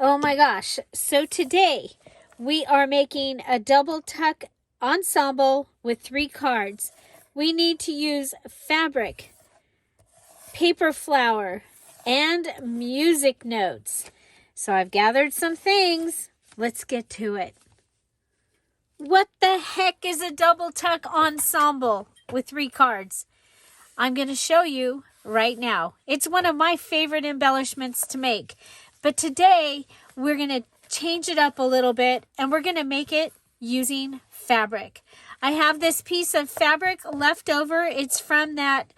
Oh my gosh. So today we are making a double tuck ensemble with 3 cards. We need to use fabric, paper flower, and music notes. So I've gathered some things. Let's get to it. What the heck is a double tuck ensemble with 3 cards? I'm going to show you right now. It's one of my favorite embellishments to make. But today, we're going to change it up a little bit, and we're going to make it using fabric. I have this piece of fabric left over. It's from that,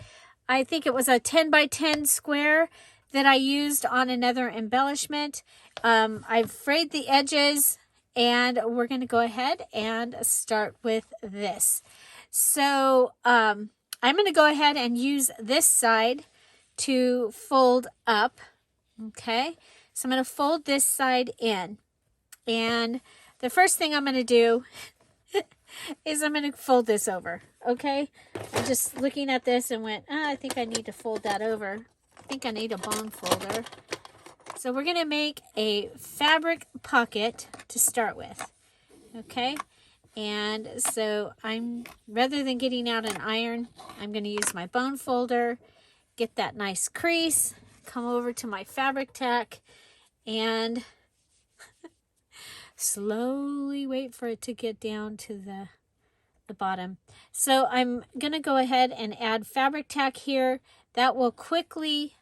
I think it was a 10 by 10 square that I used on another embellishment. I've frayed the edges, and we're going to go ahead and start with this. So, I'm going to go ahead and use this side to fold up, okay? So I'm going to fold this side in. And the first thing I'm going to do is I'm going to fold this over, okay? I'm just looking at this and went, I think I need to fold that over. I think I need a bone folder. So we're going to make a fabric pocket to start with, okay? And so rather than getting out an iron, I'm going to use my bone folder, get that nice crease, come over to my fabric tack, and slowly wait for it to get down to the bottom. So I'm going to go ahead and add fabric tack here. That will quickly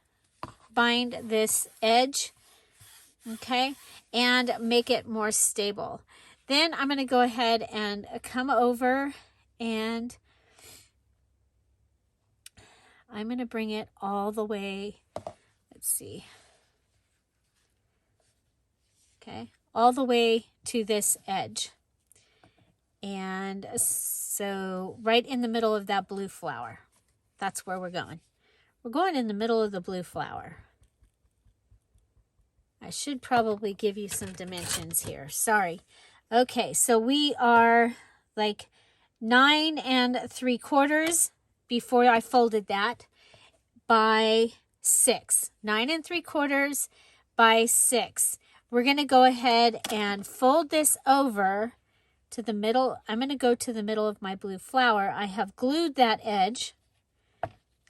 bind this edge, okay, and make it more stable. Then I'm going to go ahead and come over and I'm going to bring it all the way, let's see, okay, all the way to this edge. And so right in the middle of that blue flower, that's where we're going. We're going in the middle of the blue flower. I should probably give you some dimensions here. Sorry. Okay, so we are like 9 3/4 before I folded that by 6. 9 3/4 by 6. We're going to go ahead and fold this over to the middle. I'm going to go to the middle of my blue flower. I have glued that edge.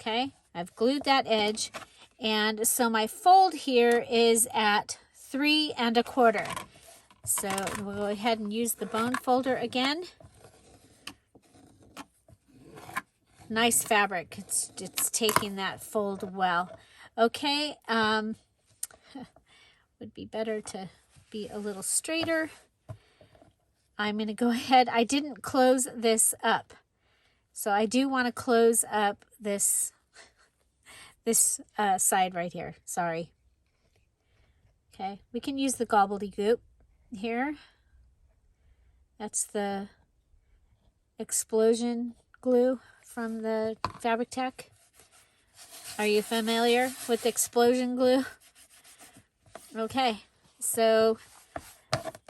Okay, I've glued that edge. And so my fold here is at 3 1/4. So we'll go ahead and use the bone folder again. Nice fabric. It's taking that fold well. Okay, would be better to be a little straighter. I'm going to go ahead. I didn't close this up. So I do want to close up this side right here. Sorry. Okay, we can use the gobbledygook here. That's the explosion glue from the fabric tack. Are you familiar with explosion glue? Okay, so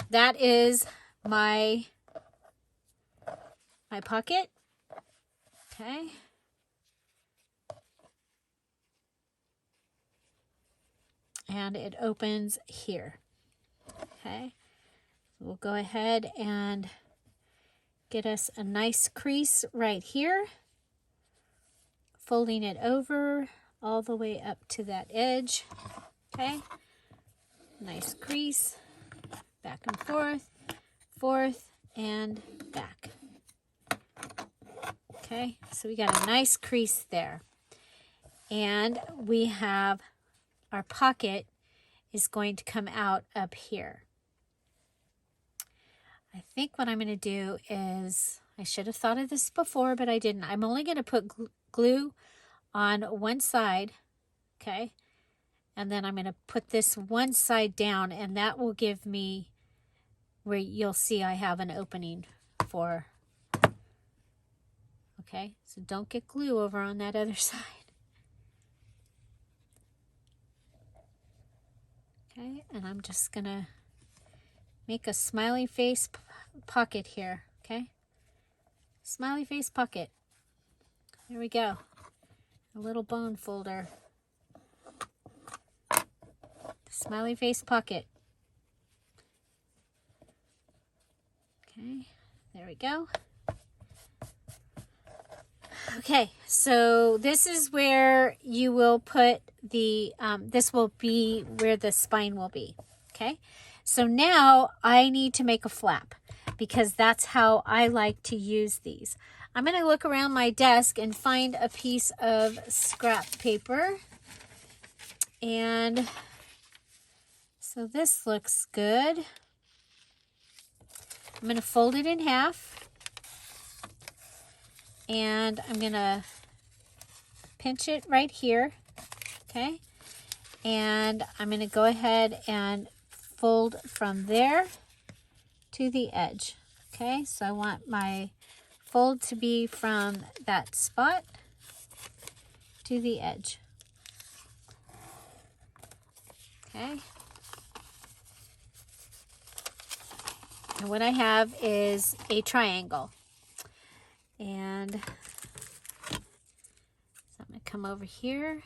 that is my pocket. Okay. And it opens here. Okay. We'll go ahead and get us a nice crease right here. Folding it over all the way up to that edge. Okay. Nice crease. Back and forth, forth, and back. Okay, so we got a nice crease there. And we have our pocket is going to come out up here. I think what I'm going to do is, I should have thought of this before, but I didn't. I'm only going to put glue on one side, okay? And then I'm going to put this one side down, and that will give me where you'll see I have an opening for, okay? So don't get glue over on that other side. Okay, and I'm just going to make a smiley face pocket here, okay? Smiley face pocket. There we go. A little bone folder. Smiley face pocket. we go. Okay, so this is where you will put the, this will be where the spine will be. Okay, so now I need to make a flap because that's how I like to use these. I'm going to look around my desk and find a piece of scrap paper. And so this looks good. I'm going to fold it in half. And I'm going to pinch it right here. Okay. And I'm going to go ahead and fold from there to the edge. Okay. So I want my fold to be from that spot to the edge. Okay. And what I have is a triangle. And so I'm going to come over here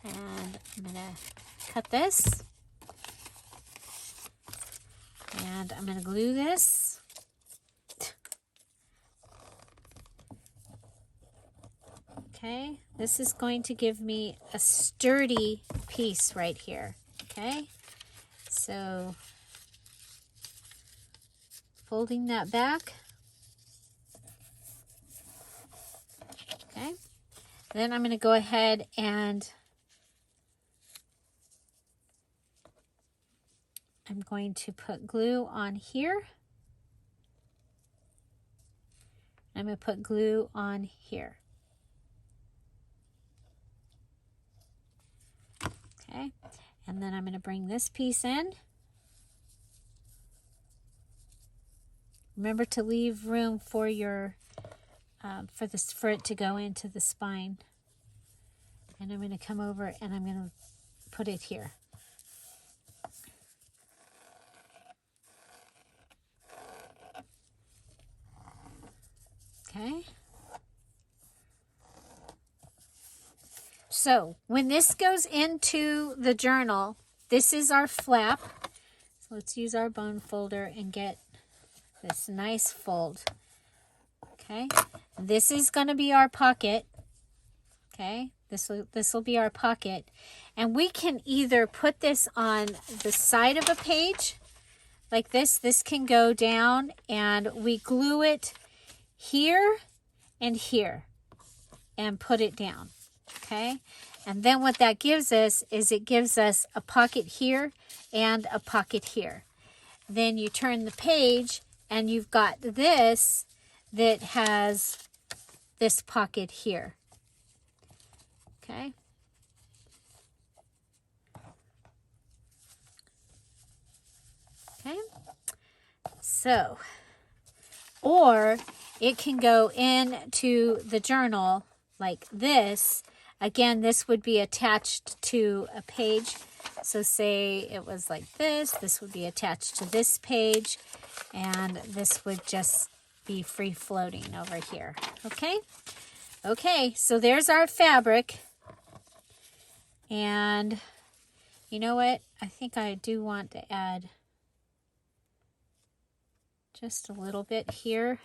and I'm going to cut this. And I'm going to glue this. Okay, this is going to give me a sturdy piece right here. Okay, so folding that back. Okay, then I'm going to go ahead and I'm going to put glue on here. I'm going to put glue on here. Okay, and then I'm going to bring this piece in. Remember to leave room for your for it to go into the spine. And I'm going to come over and I'm going to put it here. Okay. So when this goes into the journal, this is our flap. So let's use our bone folder and get this nice fold. Okay. This is going to be our pocket. Okay. This will be our pocket. And we can either put this on the side of a page like this. This can go down and we glue it here and here and put it down. Okay, and then what that gives us is it gives us a pocket here and a pocket here. Then you turn the page and you've got this that has this pocket here. Okay. Okay. So, or it can go into the journal like this. Again, this would be attached to a page. So say it was like this would be attached to this page, and this would just be free floating over here. Okay? Okay, so there's our fabric. And you know what? I think I do want to add just a little bit here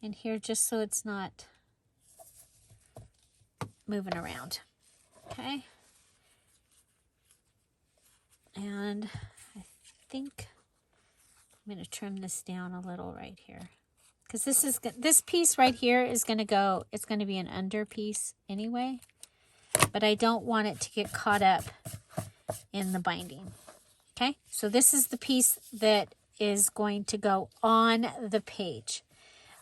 and here, just so it's not moving around. Okay. And I think I'm going to trim this down a little right here, because this piece right here is going to go, it's going to be an under piece anyway, but I don't want it to get caught up in the binding. Okay, so this is the piece that is going to go on the page.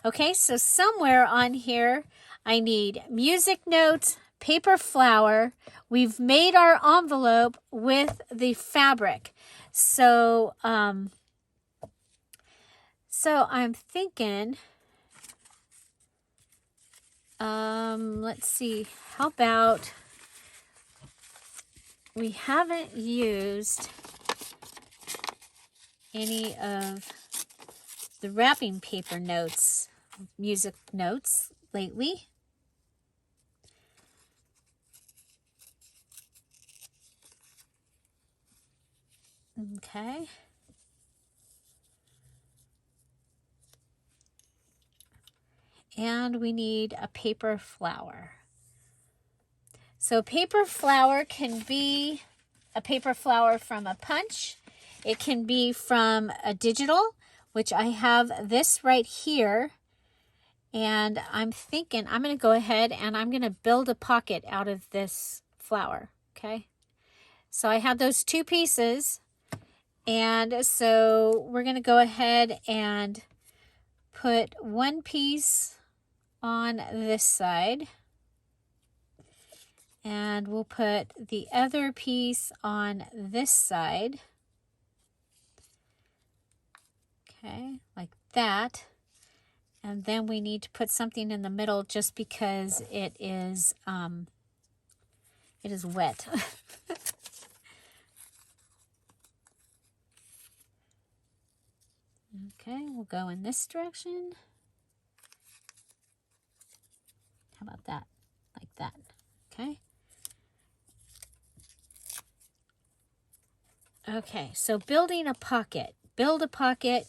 Okay, so somewhere on here I need music notes, paper flower. We've made our envelope with the fabric. So, so I'm thinking, let's see, how about we haven't used any of the wrapping paper notes, music notes lately. Okay. and we need a paper flower. So paper flower can be a paper flower from a punch. It can be from a digital, which I have this right here. And I'm thinking I'm going to go ahead and I'm going to build a pocket out of this flower. Okay. So I have those two pieces. And so we're going to go ahead and put one piece on this side. And we'll put the other piece on this side. Okay, like that. And then we need to put something in the middle just because it is wet. Okay, we'll go in this direction. How about that? Like that. Okay. Okay, so building a pocket. Build a pocket.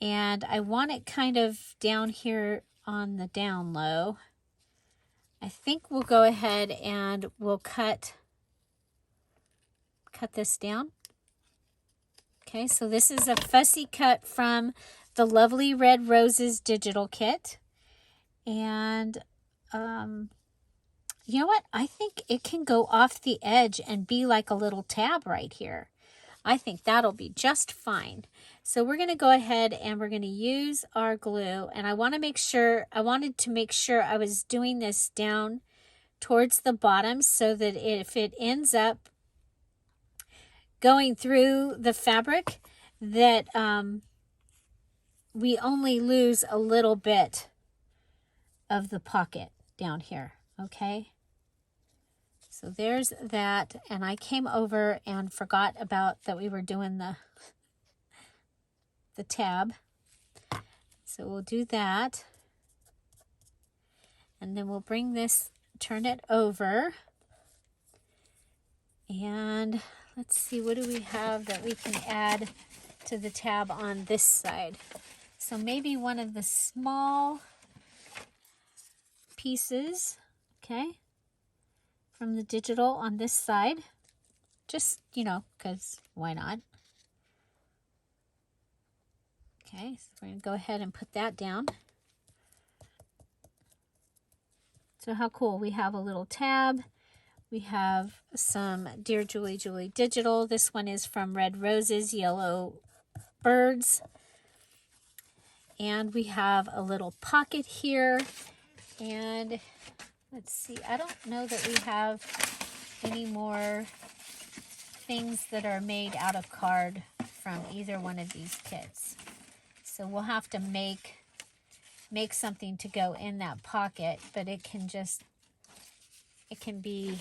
And I want it kind of down here on the down low. I think we'll go ahead and we'll cut this down. Okay, so this is a fussy cut from the Lovely Red Roses digital kit. And you know what? I think it can go off the edge and be like a little tab right here. I think that'll be just fine. So we're going to go ahead and we're going to use our glue. And I wanted to make sure I was doing this down towards the bottom so that if it ends up going through the fabric, that we only lose a little bit of the pocket down here. Okay. So there's that, and I came over and forgot about that we were doing the tab. So we'll do that. And then we'll bring this, turn it over. And let's see, what do we have that we can add to the tab on this side? So maybe one of the small pieces, okay, from the digital on this side. Just, because why not? Okay, so we're going to go ahead and put that down. So how cool. We have a little tab. We have some Dear Julie Julie digital. This one is from Red Roses, Yellow Birds. And we have a little pocket here. And let's see, I don't know that we have any more things that are made out of card from either one of these kits. So we'll have to make something to go in that pocket, but it can be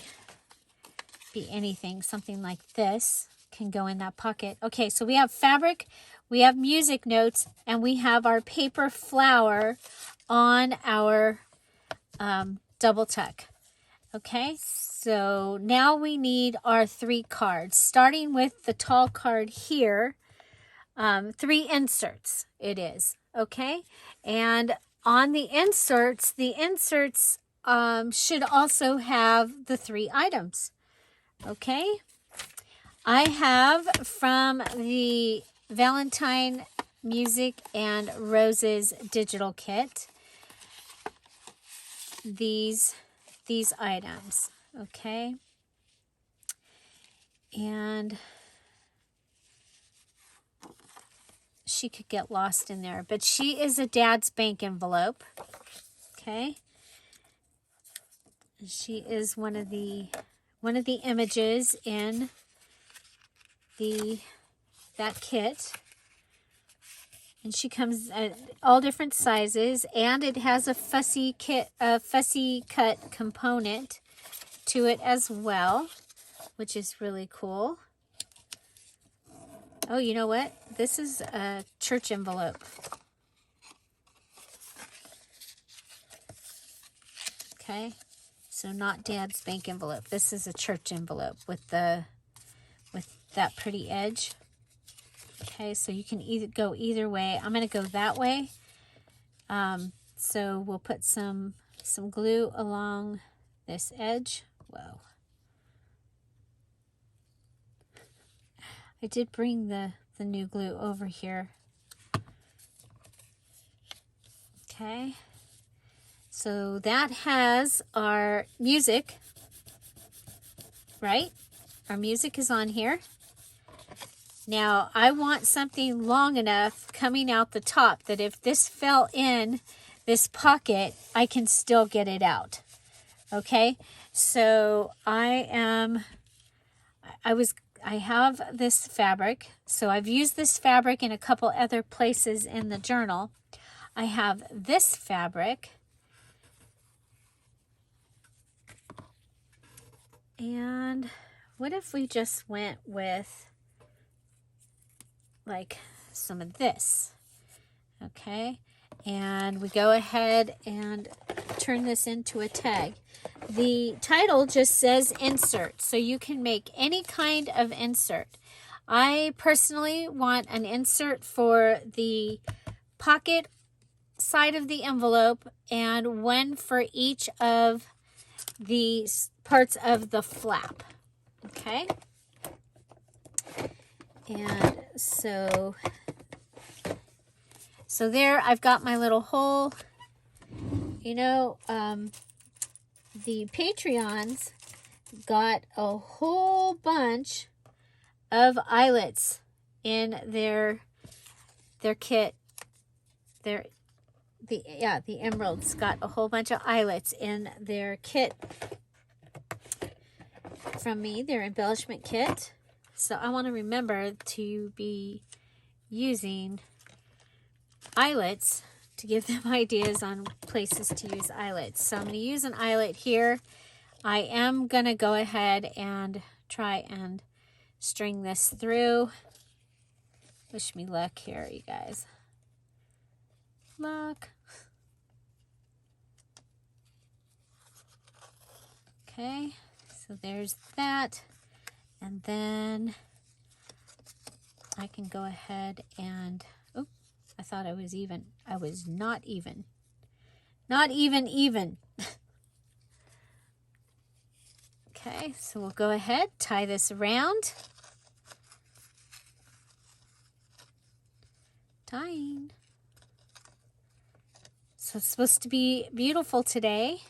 anything. Something like this can go in that pocket. Okay, so we have fabric, we have music notes, and we have our paper flower on our double tuck. Okay, so now we need our 3 cards, starting with the tall card here. 3 inserts it is. Okay, and on the inserts should also have the 3 items. Okay, I have from the Valentine Music and Roses digital kit these items. Okay, and she could get lost in there, but she is a Dad's Bank envelope. Okay, she is one of the images in that kit, and she comes at all different sizes, and it has a fussy cut component to it as well, which is really cool. Oh, you know what? This is a church envelope. Okay, so not Dad's Bank envelope. This is a church envelope with that pretty edge. Okay, so you can go either way. I'm going to go that way. So we'll put some glue along this edge. Whoa. I did bring the new glue over here. Okay. So that has our music, right? Our music is on here. Now, I want something long enough coming out the top that if this fell in this pocket, I can still get it out. Okay? So I have this fabric. So I've used this fabric in a couple other places in the journal. I have this fabric. And what if we just went with like some of this? Okay. And we go ahead and turn this into a tag. The title just says insert, so you can make any kind of insert. I personally want an insert for the pocket side of the envelope and one for each of the parts of the flap. Okay. And so there I've got my little hole. You know, the Patreons got a whole bunch of eyelets in their kit. The Emeralds got a whole bunch of eyelets in their kit from me, their embellishment kit. So I want to remember to be using eyelets to give them ideas on places to use eyelets. So I'm going to use an eyelet here. I am going to go ahead and try and string this through. Wish me luck here, you guys. Luck. Okay, so there's that. And then I can go ahead and, oh, I thought I was even. I was not even. Not even. Okay, so we'll go ahead, tie this around. Tying. So it's supposed to be beautiful today.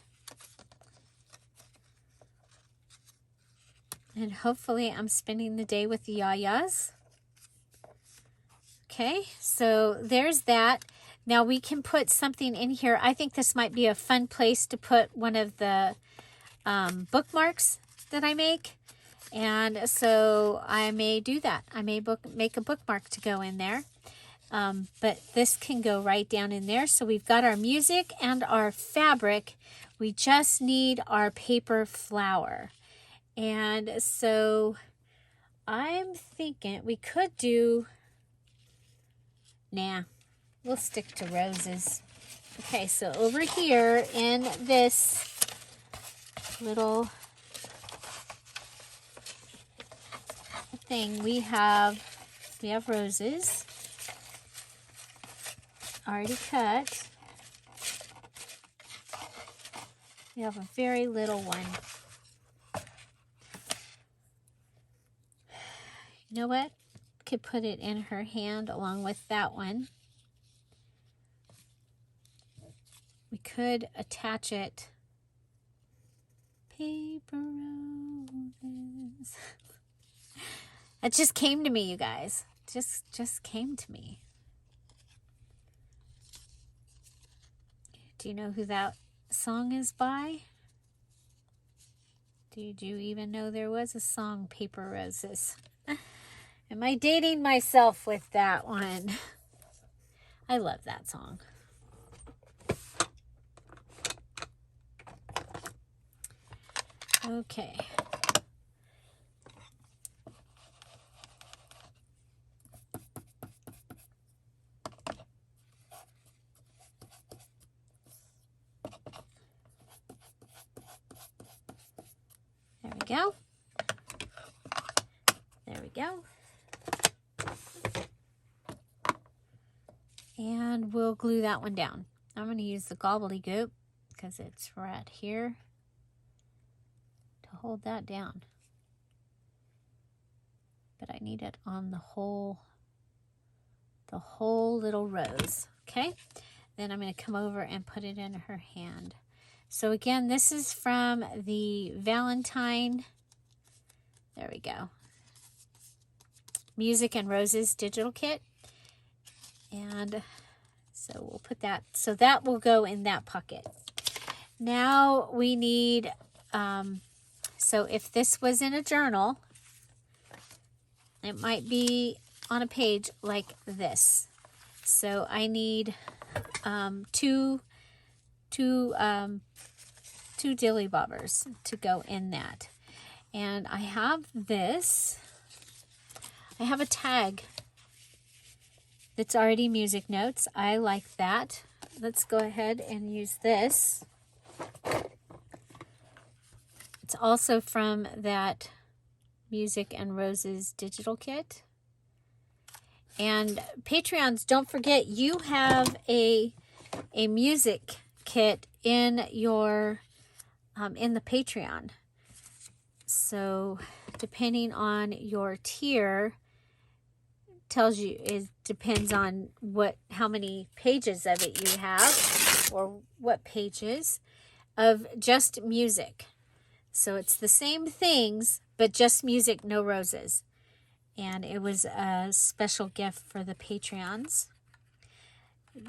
And hopefully I'm spending the day with the Yayas. Okay, so there's that. Now we can put something in here. I think this might be a fun place to put one of the bookmarks that I make. And so I may do that. I may make a bookmark to go in there. But this can go right down in there. So we've got our music and our fabric. We just need our paper flower. And so I'm thinking we could do, nah, we'll stick to roses. Okay, so over here in this little thing, we have roses already cut. We have a very little one. You know what? Could put it in her hand along with that one. We could attach it. Paper roses. It just came to me, you guys. Just came to me. Do you know who that song is by? Did you even know there was a song, Paper Roses? Am I dating myself with that one? I love that song. Okay. There we go. There we go. And we'll glue that one down. I'm going to use the gobbledygook because it's right here to hold that down. But I need it on the whole little rose. Okay, then I'm going to come over and put it in her hand. So again, this is from the Valentine, there we go, Music and Roses digital kit. And so we'll put that, so that will go in that pocket. Now we need, so if this was in a journal, it might be on a page like this. So I need two dilly bobbers to go in that. And I have this. I have a tag that's already music notes. I like that. Let's go ahead and use this. It's also from that Music and Roses digital kit. And Patreons, don't forget you have a music kit in your in the Patreon. So depending on your tier, tells you, it depends on how many pages of it you have, or what pages of just music. So it's the same things, but just music, no roses. And it was a special gift for the Patreons.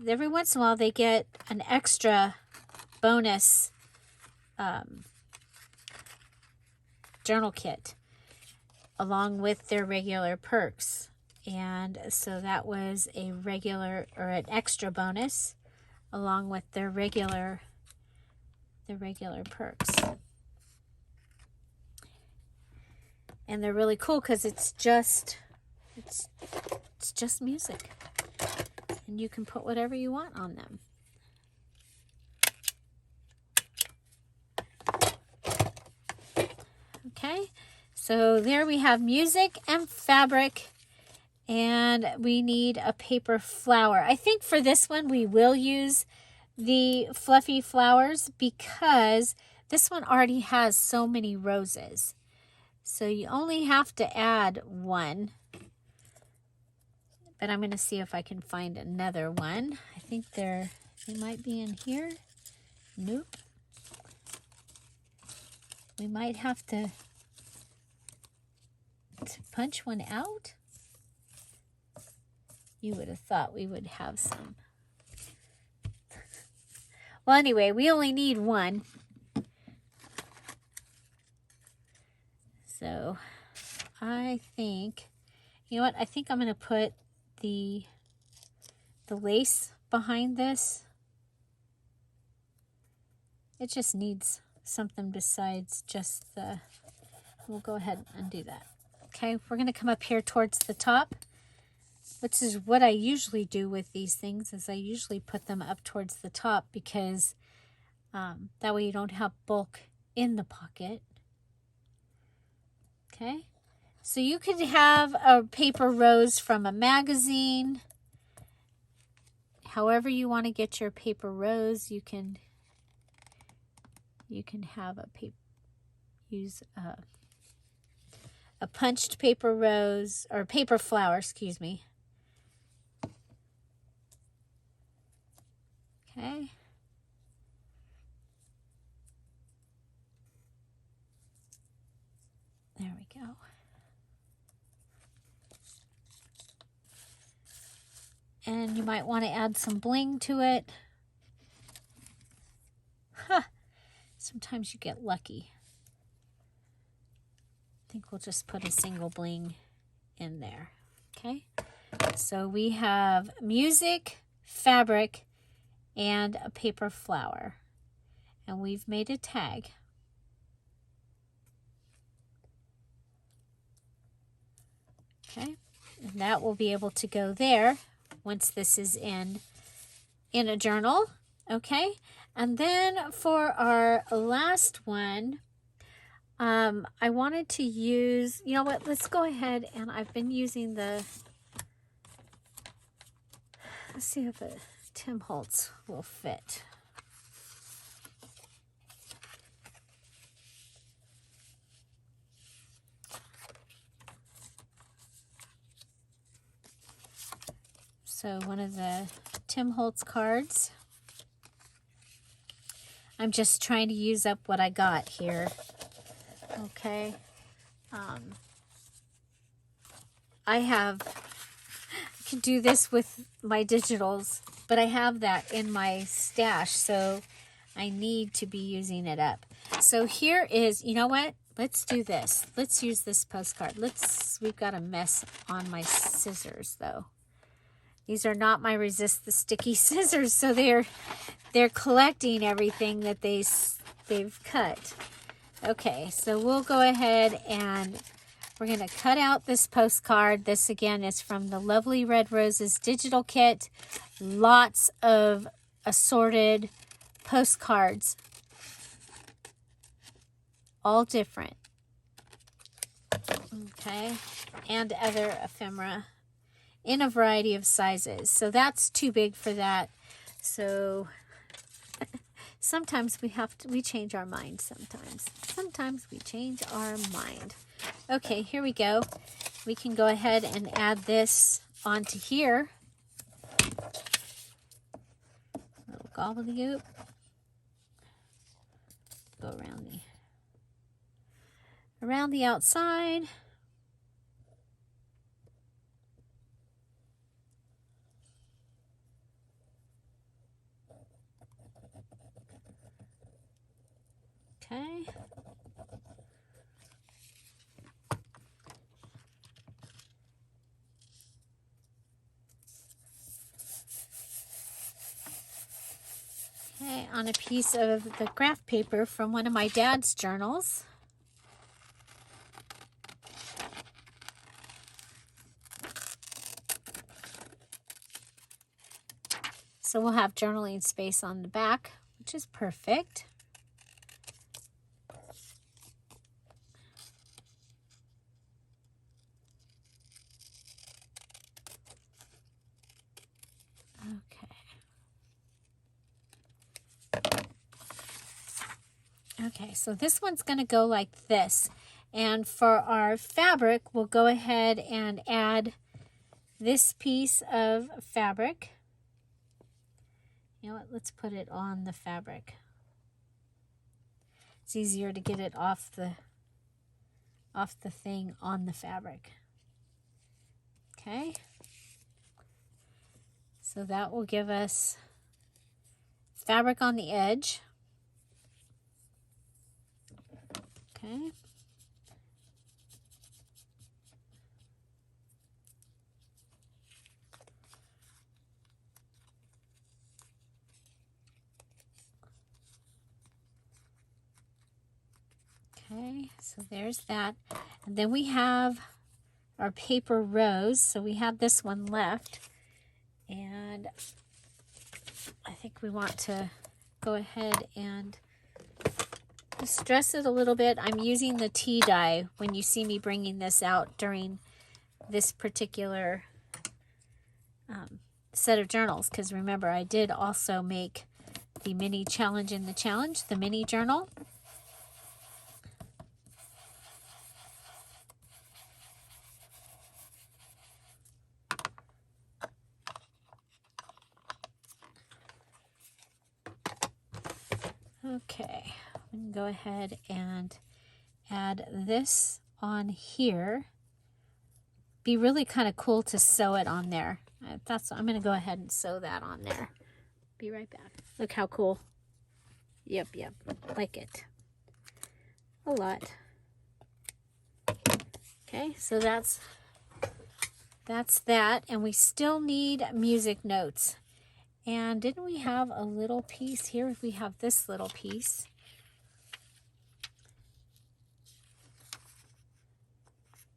Every once in a while they get an extra bonus journal kit along with their regular perks. And so that was a regular or an extra bonus along with their regular perks. And they're really cool because it's just music. And you can put whatever you want on them. Okay, so there we have music and fabric. And we need a paper flower. I think for this one we will use the fluffy flowers because this one already has so many roses. So you only have to add one. But I'm going to see if I can find another one. I think they might be in here. Nope. We might have to punch one out. You would have thought we would have some. Well, anyway, we only need one. So I think, you know what? I think I'm going to put the lace behind this. It just needs something besides just we'll go ahead and do that. Okay, we're going to come up here towards the top, which is what I usually do with these things, is I usually put them up towards the top because that way you don't have bulk in the pocket. Okay, so you could have a paper rose from a magazine. However you want to get your paper rose, you can have use a punched paper rose, or paper flower, excuse me. Okay. There we go. And you might want to add some bling to it. Huh. Sometimes you get lucky. I think we'll just put a single bling in there. Okay. So we have music, fabric, and a paper flower. And we've made a tag. Okay. And that will be able to go there once this is in a journal. Okay. And then for our last one, I wanted to use, you know what, let's go ahead, and I've been using let's see if a Tim Holtz will fit. So one of the Tim Holtz cards. I'm just trying to use up what I got here. Okay. I can do this with my digitals, but I have that in my stash, so I need to be using it up. So here is, you know what? Let's do this. Let's use this postcard. We've got a mess on my scissors though. These are not my Resist the Sticky scissors, so they're collecting everything that they've cut. Okay, so we'll go ahead and we're going to cut out this postcard. This again is from the Lovely Red Roses digital kit. Lots of assorted postcards, all different. Okay, and other ephemera in a variety of sizes. So that's too big for that. So sometimes we change our mind sometimes. Sometimes we change our mind. Okay, here we go. We can go ahead and add this onto here. Little gobbledygook. Go around the outside. Okay. Okay, on a piece of the graph paper from one of my dad's journals. So we'll have journaling space on the back, which is perfect. Okay, so this one's going to go like this. And for our fabric, we'll go ahead and add this piece of fabric. You know what, let's put it on the fabric. It's easier to get it off the thing on the fabric. Okay. So that will give us fabric on the edge. Okay. Okay, so there's that. And then we have our paper rose. So we have this one left. And I think we want to go ahead and distress it a little bit. I'm using the tea dye when you see me bringing this out during this particular set of journals, because remember I did also make the mini challenge in the challenge, the mini journal. Okay, we can go ahead and add this on here. Be really kind of cool to sew it on there. I'm going to go ahead and sew that on there. Be right back. Look how cool. Yep, like it. A lot. Okay, so that's that. And we still need music notes. And didn't we have a little piece here? We have this little piece.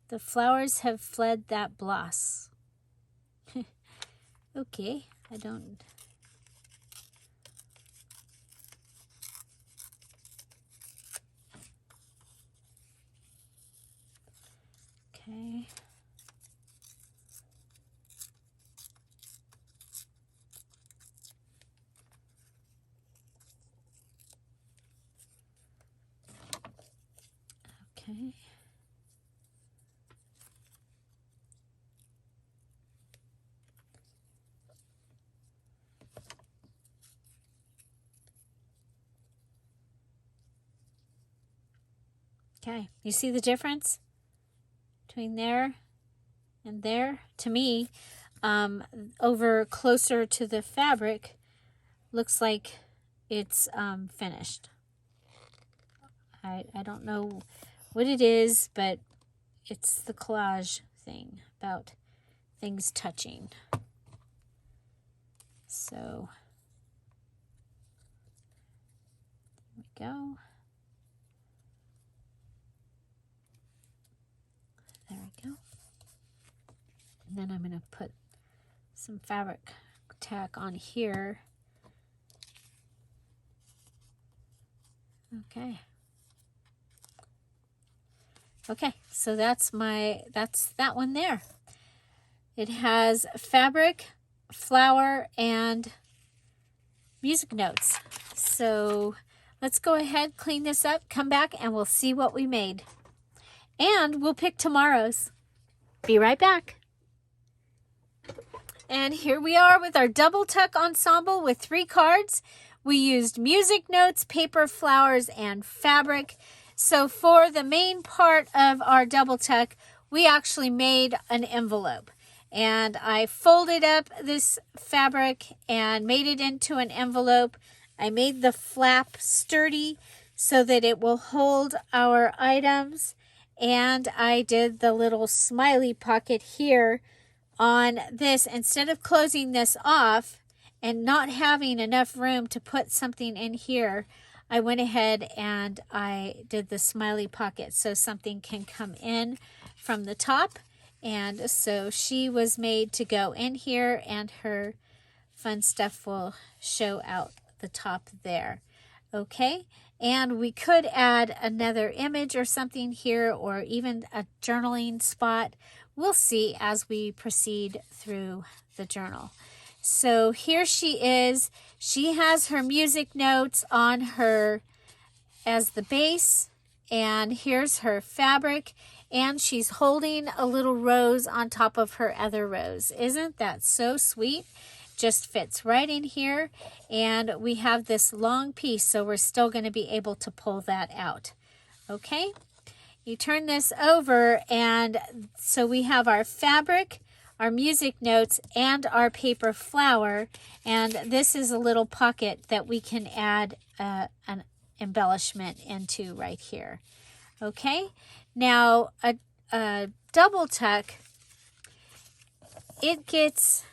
The flowers have fled that bloss. Okay, I don't... Okay. Okay. Okay, you see the difference between there and there? To me, over closer to the fabric, looks like it's finished. I don't know what it is, but it's the collage thing about things touching. So, there we go. There we go. And then I'm going to put some fabric tack on here. Okay. Okay, so that's that one there. It has fabric, flower, and music notes. So let's go ahead, clean this up, come back, and we'll see what we made. And we'll pick tomorrow's. Be right back. And here we are with our double tuck ensemble with 3 cards. We used music notes, paper, flowers, and fabric. So for the main part of our double tuck, we actually made an envelope. And I folded up this fabric and made it into an envelope. I made the flap sturdy so that it will hold our items. And I did the little smiley pocket here on this. Instead of closing this off and not having enough room to put something in here, I went ahead and I did the smiley pocket so something can come in from the top. And so she was made to go in here, and her fun stuff will show out the top there. Okay, and we could add another image or something here, or even a journaling spot. We'll see as we proceed through the journal. So here she is. She has her music notes on her as the base, and here's her fabric, and she's holding a little rose on top of her other rose. Isn't that so sweet? Just fits right in here, and we have this long piece, so we're still going to be able to pull that out. Okay, you turn this over, and so we have our fabric, our music notes, and our paper flower, and this is a little pocket that we can add an embellishment into right here. Okay, now a double tuck, it gets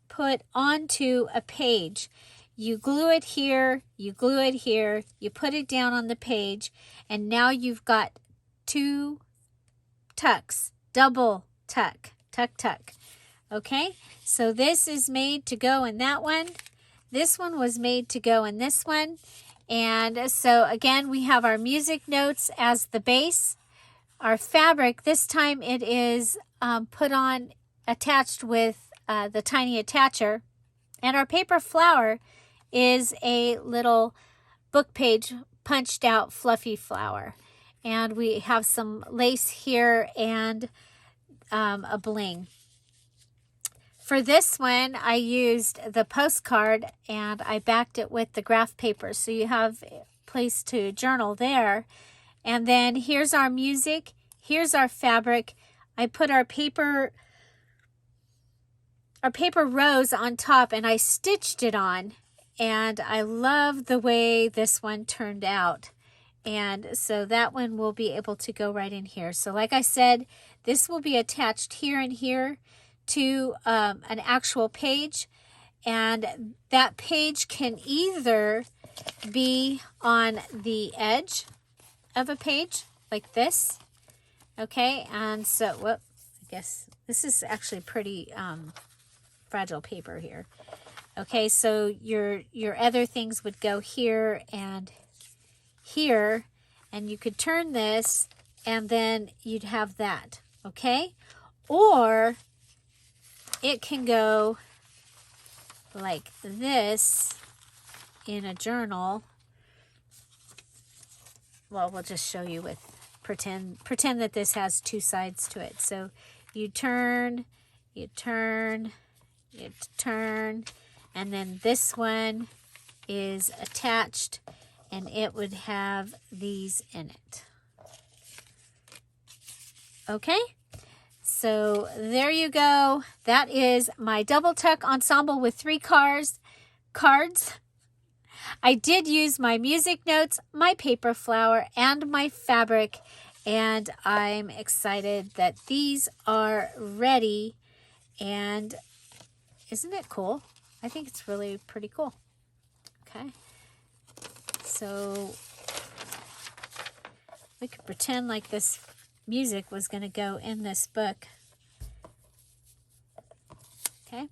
put onto a page. You glue it here, you glue it here, you put it down on the page, and now you've got 2 tucks, double tuck, tuck, tuck. Okay, so this is made to go in that one. This one was made to go in this one. And so again, we have our music notes as the base. Our fabric, this time it is put on, attached with the tiny attacher. And our paper flower is a little book page punched out fluffy flower. And we have some lace here and a bling. For this one, I used the postcard and I backed it with the graph paper, so you have a place to journal there. And then here's our music, here's our fabric. I put our paper rose on top and I stitched it on, and I love the way this one turned out. And so that one will be able to go right in here. So like I said, this will be attached here and here to an actual page, and that page can either be on the edge of a page like this. Okay, and so I guess this is actually pretty fragile paper here. Okay, so your other things would go here and here, and you could turn this and then you'd have that. Okay, or it can go like this in a journal. Well, we'll just show you with pretend that this has two sides to it. So you turn, you turn, you turn, and then this one is attached, and it would have these in it. Okay, so there you go. That is my double tuck ensemble with 3 cards. I did use my music notes, my paper flower, and my fabric, and I'm excited that these are ready. And isn't it cool? I think it's really pretty cool. Okay, so we could pretend like this music was going to go in this book. Okay,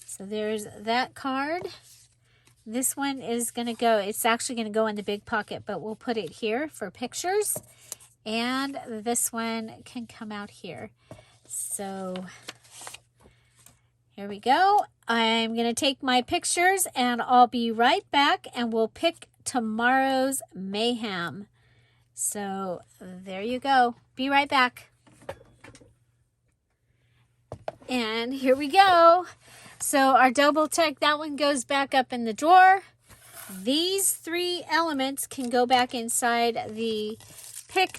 so there's that card. This one is going to go, it's actually going to go in the big pocket, but we'll put it here for pictures. And this one can come out here. So here we go. I'm going to take my pictures and I'll be right back, and we'll pick tomorrow's mayhem. So there you go. Be right back. And here we go. So our double tuck, that one goes back up in the drawer. These 3 elements can go back inside the pick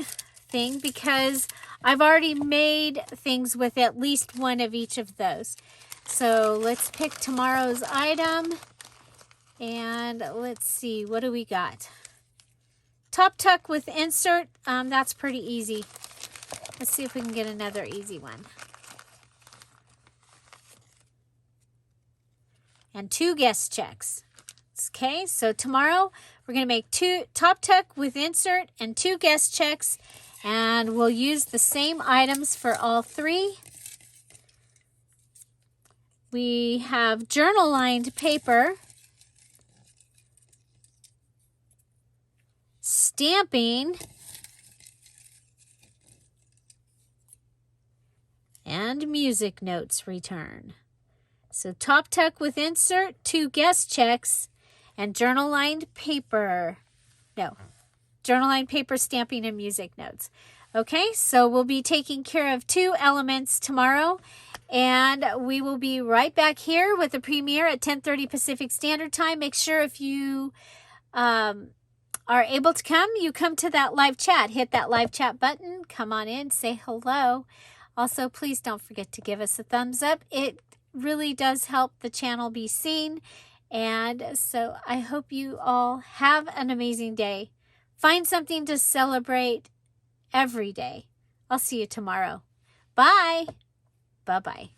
thing because I've already made things with at least one of each of those. So let's pick tomorrow's item. And let's see, what do we got? Top tuck with insert. That's pretty easy. Let's see if we can get another easy one. And 2 guest checks. Okay, so tomorrow we're going to make 2 top tuck with insert and 2 guest checks, and we'll use the same items for all 3. We have journal lined paper, stamping, and music notes return. So top tuck with insert, 2 guest checks, and journal lined paper. No, journal lined paper, stamping, and music notes. Okay, so we'll be taking care of 2 elements tomorrow, and we will be right back here with the premiere at 10:30 Pacific Standard Time. Make sure if you are able to come, you come to that live chat. Hit that live chat button. Come on in, say hello. Also, please don't forget to give us a thumbs up. It really does help the channel be seen. And so I hope you all have an amazing day. Find something to celebrate every day. I'll see you tomorrow. Bye. Bye-bye.